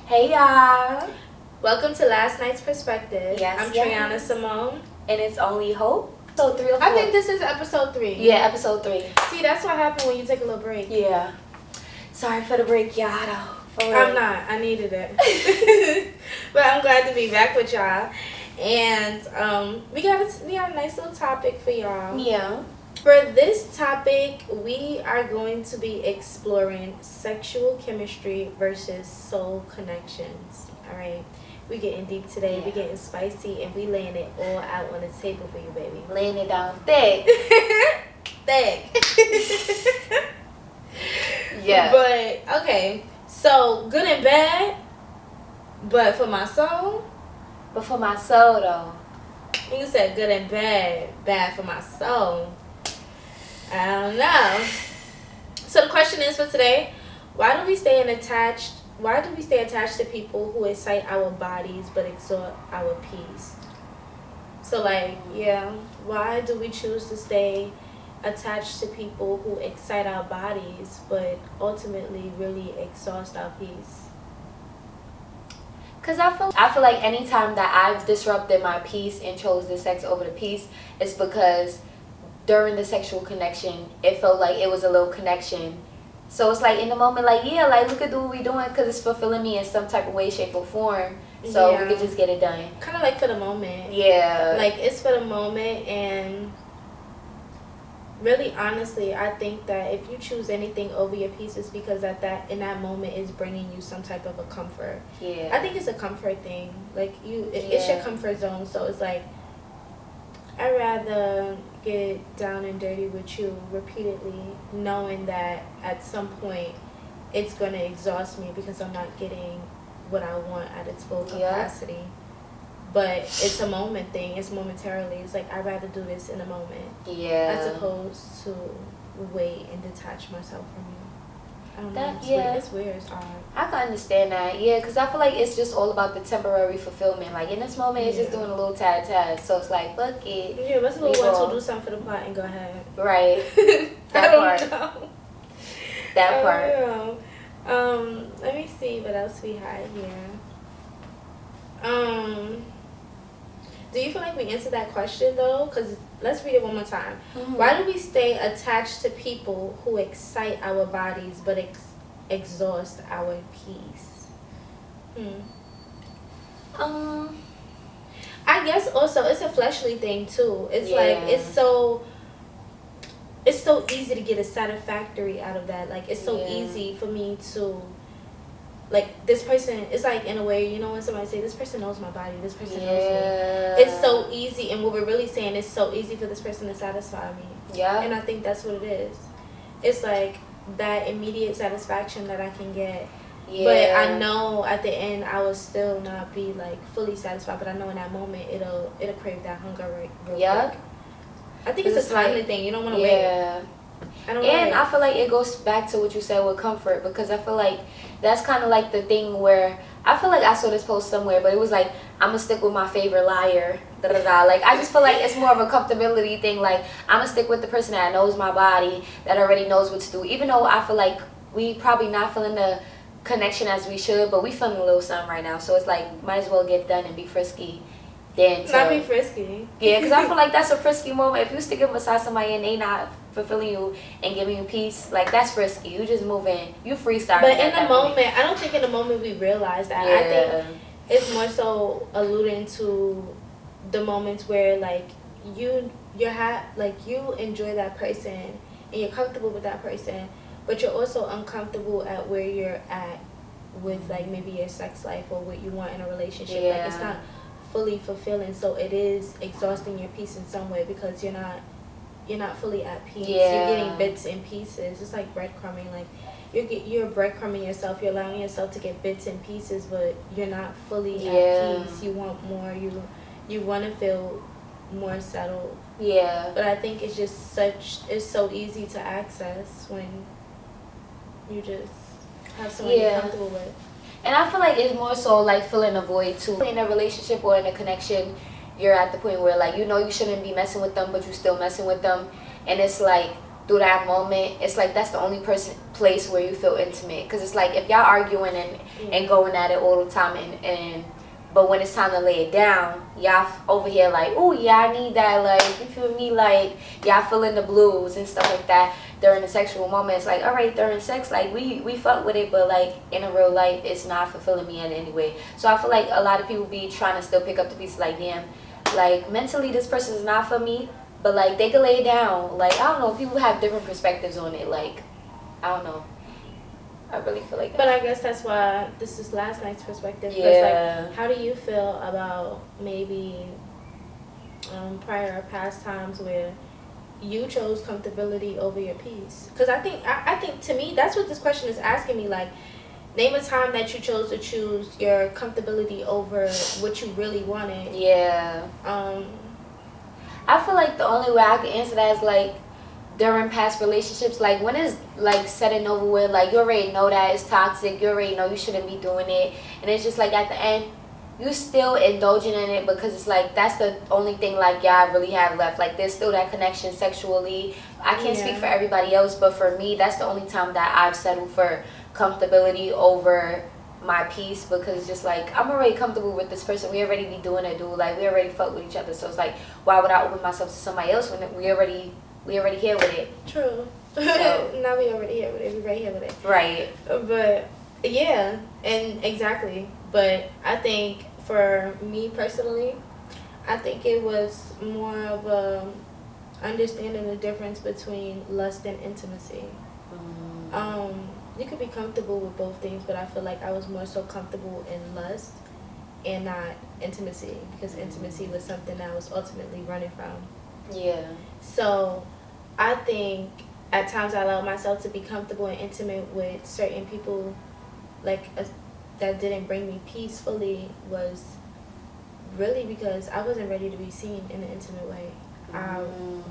Hey y'all. Welcome to Last Night's Perspective. Yes, I'm yes. Triana Simone. And it's only Hope. So 3 or 4. I think this is episode 3. Yeah, episode 3. See, that's what happened when you take a little break. Yeah. Sorry for the break, y'all. Though. I'm not. I needed it. But I'm glad to be back with y'all. And we got a nice little topic for y'all. Yeah. For this topic, we are going to be exploring sexual chemistry versus soul connections. All right. We getting deep today. We getting spicy, and we laying it all out on the table for you, baby. Laying it down thick. Thick. Yeah. But okay, so good and bad, but for my soul. But for my soul, though. You said good and bad for my soul. I don't know. So the question is for today: Why do we stay attached to people who excite our bodies but exhaust our peace? So why do we choose to stay attached to people who excite our bodies but ultimately really exhaust our peace? Because I feel like anytime that I've disrupted my peace and chose the sex over the peace, it's because during the sexual connection, it felt like it was a little connection. So it's like in the moment, look at what we doing because it's fulfilling me in some type of way, shape, or form. So we could just get it done. Kind of like for the moment. Yeah. Like it's for the moment, and really, honestly, I think that if you choose anything over your peace, it's because in that moment is bringing you some type of a comfort. Yeah. I think it's a comfort thing. Like it's your comfort zone. So it's like I'd rather get down and dirty with you repeatedly, knowing that at some point it's gonna exhaust me because I'm not getting what I want at its full capacity. Yeah. But it's a moment thing. It's momentarily. It's like I'd rather do this in a moment. Yeah. As opposed to wait and detach myself from you. I don't know. It's weird. It's odd. I can understand that. Yeah, because I feel like it's just all about the temporary fulfillment. Like in this moment, it's just doing a little tad. So it's like, fuck it. Yeah, let's go want to do something for the plot and go ahead. Right. That part. Know. That part. Let me see what else we had here. Do you feel like we answered that question though? Because let's read it one more time. Mm-hmm. Why do we stay attached to people who excite our bodies but exhaust our peace? I guess also it's a fleshly thing too. It's like it's so easy to get a satisfactory out of that. Like it's so easy for me to. Like, this person, it's like, in a way, you know, when somebody say, this person knows my body, this person knows me. It's so easy, and what we're really saying is so easy for this person to satisfy me. Yeah. And I think that's what it is. It's like that immediate satisfaction that I can get. Yeah. But I know at the end I will still not be, like, fully satisfied, but I know in that moment it'll crave that hunger real quick. I think it's a timely thing. You don't want to wait. Yeah. I feel like it goes back to what you said with comfort, because I feel like that's kind of like the thing where I feel like I saw this post somewhere, but it was like, I'm gonna stick with my favorite liar, like I just feel like it's more of a comfortability thing. Like I'm gonna stick with the person that knows my body, that already knows what to do, even though I feel like we probably not feeling the connection as we should, but we feeling a little something right now, so it's like might as well get done and be frisky. Not be frisky. Yeah, because I feel like that's a frisky moment. If you stick it beside somebody and they not fulfilling you and giving you peace, like that's frisky. You just moving, you freestyling. But in the moment, I don't think in the moment we realize that. I think it's more so alluding to the moments where like you enjoy that person and you're comfortable with that person, but you're also uncomfortable at where you're at with like maybe your sex life or what you want in a relationship. Yeah. Like it's not fully fulfilling, so it is exhausting your peace in some way because you're not fully at peace. You're getting bits and pieces. It's like breadcrumbing. Like you're breadcrumbing yourself. You're allowing yourself to get bits and pieces, but you're not fully at peace. You want more. You want to feel more settled. Yeah. But I think it's just it's so easy to access when you just have someone you're comfortable with. And I feel like it's more so like filling a void too. In a relationship or in a connection, you're at the point where like you know you shouldn't be messing with them, but you still messing with them, and it's like through that moment, it's like that's the only place where you feel intimate. Because it's like if y'all arguing and going at it all the time, and but when it's time to lay it down, y'all over here like, oh yeah, I need that, like, you feel me, like y'all feeling the blues and stuff like that during the sexual moment. It's like, all right, during sex, like we fuck with it, but like in a real life, it's not fulfilling me in any way. So I feel like a lot of people be trying to still pick up the pieces, like, damn, like mentally this person is not for me, but like they can lay it down. Like, I don't know, people have different perspectives on it. Like, I don't know, I really feel like that. But I guess that's why this is last night's perspective. Yeah. Like, how do you feel about maybe prior or past times where you chose comfortability over your peace? Because I think to me that's what this question is asking me. Like, name a time that you chose to choose your comfortability over what you really wanted. Yeah. I feel like the only way I can answer that is like during past relationships, like when it's like said and over with, like you already know that it's toxic, you already know you shouldn't be doing it, and it's just like at the end you still indulging in it because it's like that's the only thing like y'all really have left. Like there's still that connection sexually. I can't speak for everybody else, but for me that's the only time that I've settled for comfortability over my peace, because it's just like I'm already comfortable with this person, we already be doing it, dude, like we already fuck with each other, so it's like why would I open myself to somebody else when we already here with it. True. So, now we already here with it. We right here with it. Right. But yeah, and exactly. But I think for me personally, I think it was more of a understanding the difference between lust and intimacy. You could be comfortable with both things, but I feel like I was more so comfortable in lust and not intimacy, because intimacy was something I was ultimately running from. Yeah. So I think at times I allowed myself to be comfortable and intimate with certain people, like that didn't bring me peacefully, was really because I wasn't ready to be seen in an intimate way.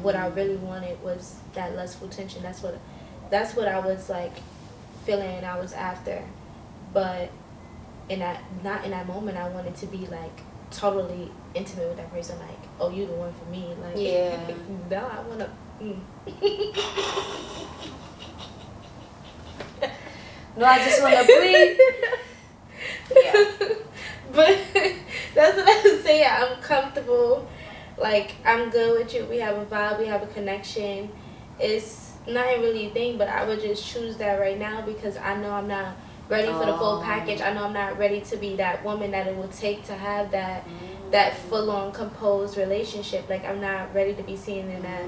What I really wanted was that lustful tension. That's what I was like feeling I was after. But not in that moment I wanted to be like totally intimate with that person, like, oh, you the one for me, like, yeah. No, I wanna no, I just wanna breathe. Yeah. But that's what I say. I'm comfortable, like I'm good with you, we have a vibe, we have a connection. It's not really a thing, but I would just choose that right now because I know I'm not ready for the full package. I know I'm not ready to be that woman that it will take to have that full-on composed relationship. Like, I'm not ready to be seen in that.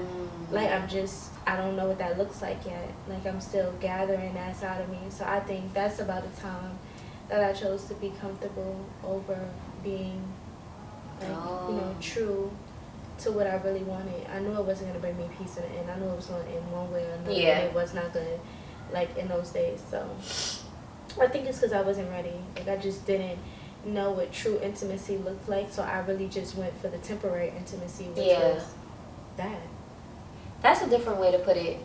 Like, I don't know what that looks like yet. Like, I'm still gathering that side of me. So I think that's about the time that I chose to be comfortable over being, like, true to what I really wanted. I knew it wasn't going to bring me peace in the end. I knew it was going to end one way or another. Yeah. It was not good, like, in those days. So I think it's because I wasn't ready. Like, I just didn't know what true intimacy looked like. So I really just went for the temporary intimacy, which was that. That's a different way to put it.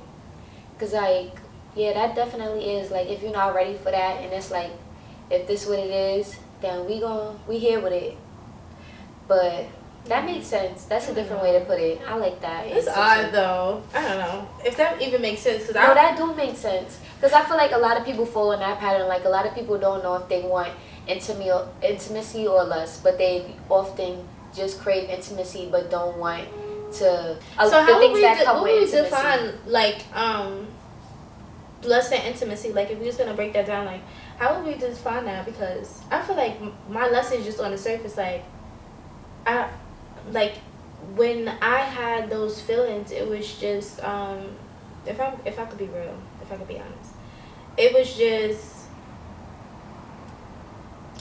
Because, like, yeah, that definitely is. Like, if you're not ready for that, and it's like, if this what it is, then we here with it. But that makes sense. That's a different way to put it. I like that. It's odd, though. I don't know if that even makes sense. No, that do make sense. Because I feel like a lot of people fall in that pattern. Like, a lot of people don't know if they want intimacy or lust, but they often just crave intimacy but don't want to. So how would we define, like, lust and intimacy? Like, if we was going to break that down, like, how would we define that? Because I feel like my lust is just on the surface. Like, when I had those feelings, it was just, if I could be real, if I could be honest, it was just,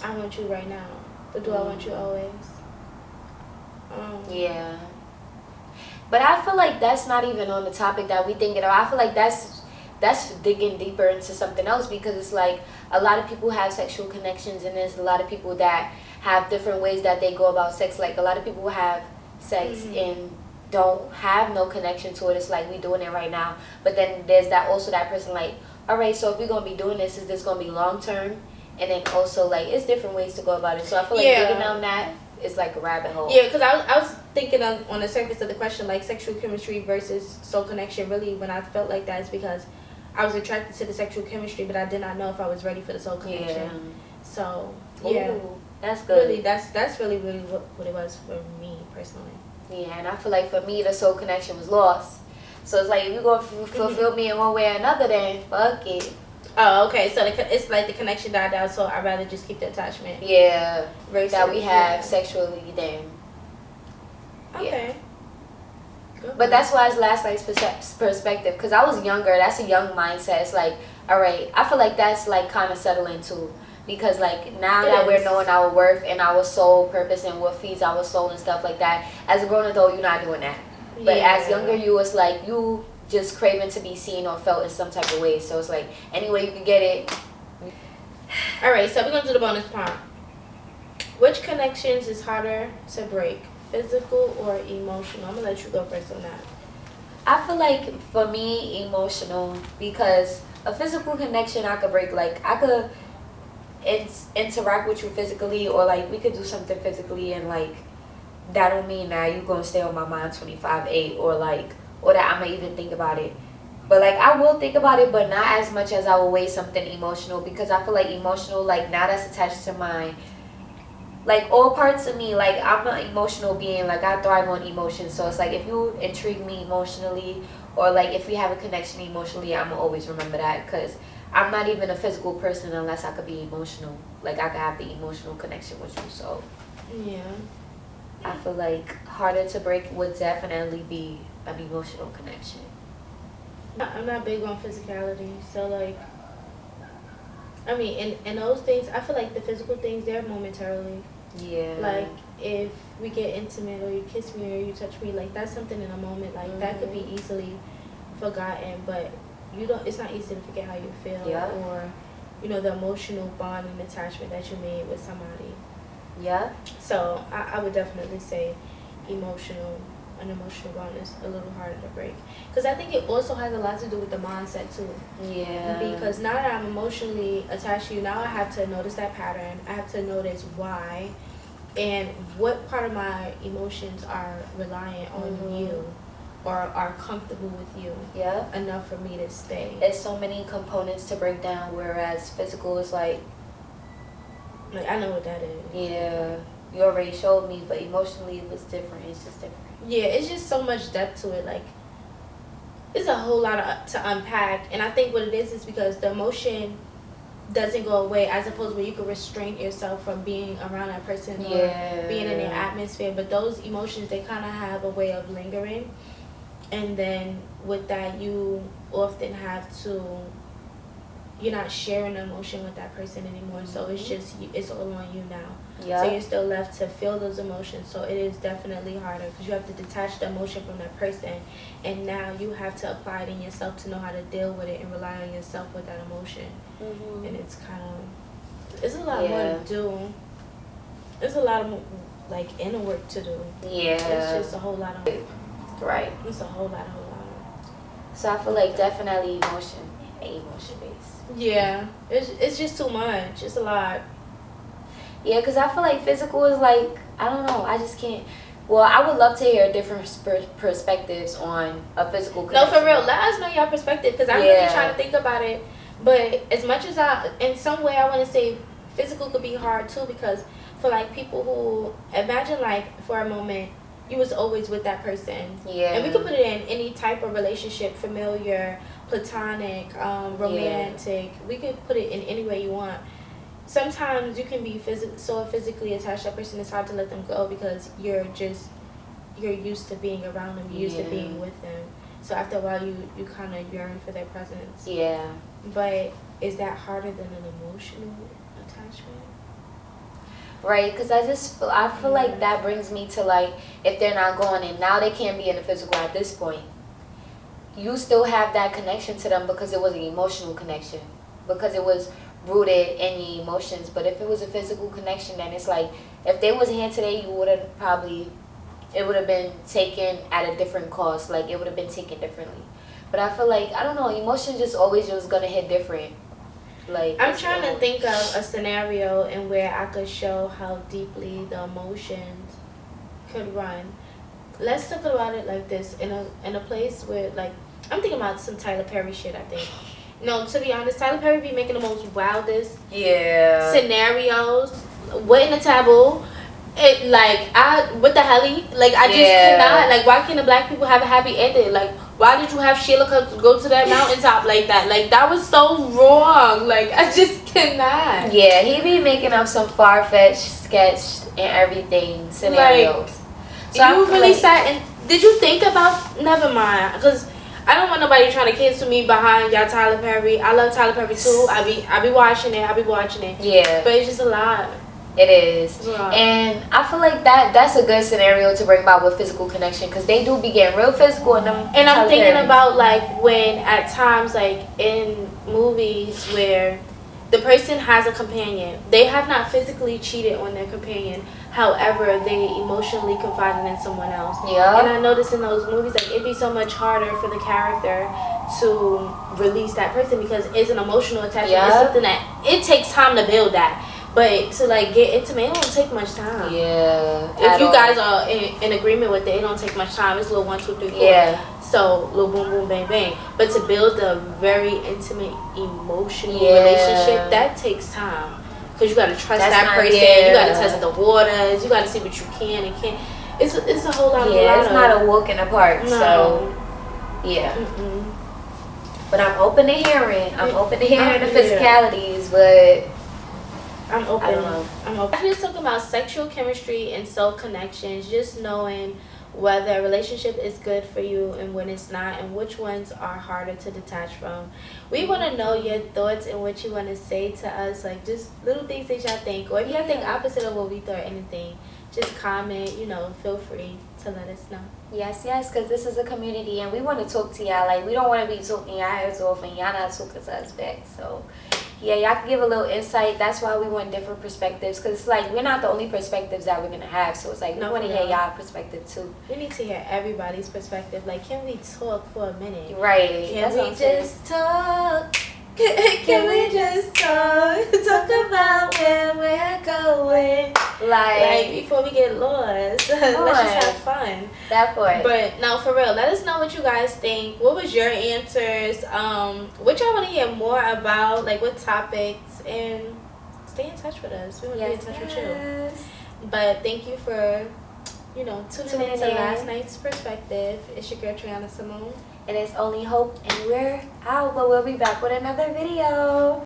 I want you right now, but do I want you always? Yeah. But I feel like that's not even on the topic that we thinking of. I feel like that's digging deeper into something else, because it's like a lot of people have sexual connections, and there's a lot of people that have different ways that they go about sex. Like, a lot of people have sex and don't have no connection to it. It's like, we doing it right now. But then there's that person like, all right, so if we're going to be doing this, is this going to be long term? And then also, like, it's different ways to go about it. So I feel like digging down that is like a rabbit hole. Yeah, because I was thinking on the surface of the question, like sexual chemistry versus soul connection, really when I felt like that is because I was attracted to the sexual chemistry, but I did not know if I was ready for the soul connection. Yeah. So yeah. Ooh, that's good. Really, that's really what it was for me personally. Yeah, and I feel like for me the soul connection was lost. So it's like if you gonna fulfill me in one way or another, then fuck it. Oh, okay. So it's like the connection died down. So I'd rather just keep the attachment. Yeah, versus, that we have sexually. Then. Okay. Yeah. But that's why it's last night's perspective. Because I was younger. That's a young mindset. It's like, all right. I feel like that's like kind of settling too. Because like now that we're knowing our worth and our soul purpose and what feeds our soul and stuff like that, as a grown adult, you're not doing that. But as younger you, it's like you just craving to be seen or felt in some type of way. So it's like any way you can get it. All right, so we're gonna do the bonus part. Which connections is harder to break, physical or emotional? I'm gonna let you go first on that. I feel like for me, emotional, because a physical connection I could break. Like I could interact with you physically, or like we could do something physically, and like that don't mean that you gonna stay on my mind 25/8, or like, or that I'm gonna even think about it. But like I will think about it, but not as much as I will weigh something emotional, because I feel like emotional, like now that's attached to my, like all parts of me. Like I'm an emotional being, like I thrive on emotions. So it's like if you intrigue me emotionally, or like if we have a connection emotionally, I'm gonna always remember that, because I'm not even a physical person unless I could be emotional. Like I could have the emotional connection with you. So yeah, I feel like harder to break would definitely be an emotional connection. I'm not big on physicality, so like, I mean, in those things, I feel like the physical things, they're momentarily. Yeah. Like if we get intimate, or you kiss me, or you touch me, like that's something in a moment. Like that could be easily forgotten, but you don't. It's not easy to forget how you feel, or the emotional bond and attachment that you made with somebody. Yeah. So I would definitely say an emotional bond is a little harder to break, because I think it also has a lot to do with the mindset too. Yeah. Because now that I'm emotionally attached to you, now I have to notice that pattern. I have to notice why, and what part of my emotions are reliant on you, or are comfortable with you. Yeah. Enough for me to stay. There's so many components to break down, whereas physical is like I know what that is. Yeah. You already showed me, but emotionally it was different. It's just different. Yeah, it's just so much depth to it. Like, it's a whole lot to unpack. And I think what it is because the emotion doesn't go away, as opposed where you can restrain yourself from being around that person or being in their atmosphere. But those emotions, they kind of have a way of lingering. And then with that, you often have to, you're not sharing the emotion with that person anymore. So it's all on you now. So you're still left to feel those emotions. So it is definitely harder, because you have to detach the emotion from that person, and now you have to apply it in yourself to know how to deal with it and rely on yourself with that emotion. And it's it's a lot more to do. There's a lot of like inner work to do. It's just a whole lot of It's a whole lot. So I feel like definitely emotion based. Yeah, it's just too much. It's a lot. Yeah, because I feel like physical is like, I don't know, I just can't. Well, I would love to hear different perspectives on a physical connection. No, for real. Let us know your perspective, because I'm really trying to think about it. But as much as in some way I want to say physical could be hard too, because for like people who, imagine like for a moment, you was always with that person. Yeah. And we could put it in any type of relationship, familiar, platonic, romantic. We could put it in any way you want. Sometimes you can be so physically attached to that person, it's hard to let them go, because you're used to being around them, you're used to being with them. So after a while, you kind of yearn for their presence. Yeah. But is that harder than an emotional attachment? Right, because I feel like that brings me to like, if they're not going and now they can't be in the physical at this point, you still have that connection to them because it was an emotional connection, because it was rooted in the emotions. But if it was a physical connection, then it's like, if they wasn't here today, you would have it would have been taken at a different cost. Like it would have been taken differently. But I feel like, I don't know, emotions just always just gonna hit different. Like I'm trying to think of a scenario in where I could show how deeply the emotions could run. let's talk about it like this, in a place where, like, I'm thinking about some Tyler Perry shit. I think, no, to be honest, Tyler Perry be making the most wildest scenarios. What in the taboo? It, like, what the hell? Like, I just cannot. Like, why can't the black people have a happy ending? Like, why did you have Sheila go to that mountaintop like that? Like, that was so wrong. Like, I just cannot. Yeah, he be making up some far-fetched, sketched, and everything scenarios. Like, so you really sat and did you think about? Never mind, because I don't want nobody trying to cancel me behind y'all Tyler Perry. I love Tyler Perry too. I be watching it. Yeah, but it's just a lot. It is. And I feel like that's a good scenario to bring about with physical connection, because they do be getting real physical in them. And I'm thinking about, like, when at times, like, in movies where the person has a companion, they have not physically cheated on their companion, however they emotionally confided in someone else. Yeah. And I noticed in those movies, like, it'd be so much harder for the character to release that person, because it's an emotional attachment. It's something that it takes time to build that. But to, like, get intimate, it don't take much time. Yeah. If you guys are in agreement with it, it don't take much time. It's a little 1, 2, 3, 4. Yeah. So, little boom, boom, bang, bang. But to build a very intimate, emotional relationship, that takes time. Because you got to trust that person. You got to test the waters. You got to see what you can and can't. It's a whole lot of it's not a walk in the park. No. So, yeah. Mm-mm. But I'm open to hearing. The physicalities, but I'm open. I don't know. I'm open. I'm just talking about sexual chemistry and soul connections, just knowing whether a relationship is good for you and when it's not, and which ones are harder to detach from. We want to know your thoughts and what you want to say to us, like, just little things that y'all think, or if y'all think opposite of what we thought, anything, just comment, feel free to let us know. Yes, because this is a community and we want to talk to y'all. Like, we don't want to be talking y'all heads off and y'all not talking to us back. So yeah, y'all can give a little insight. That's why we want different perspectives, because it's like we're not the only perspectives that we're going to have. So it's like we want to hear y'all perspective too. We need to hear everybody's perspective. Like, can we talk for a minute? Right. Can we just talk? Can we just talk about where we're going? Like before we get lost. Let's just have fun. That part. But no, for real, let us know what you guys think. What was your answers? What y'all want to hear more about? Like, what topics? And stay in touch with us. We want to be in touch with you. But thank you for, tuning in to Last Night's Perspective. It's your girl, Triana Simone. And it's only hope, and we're out, but we'll be back with another video.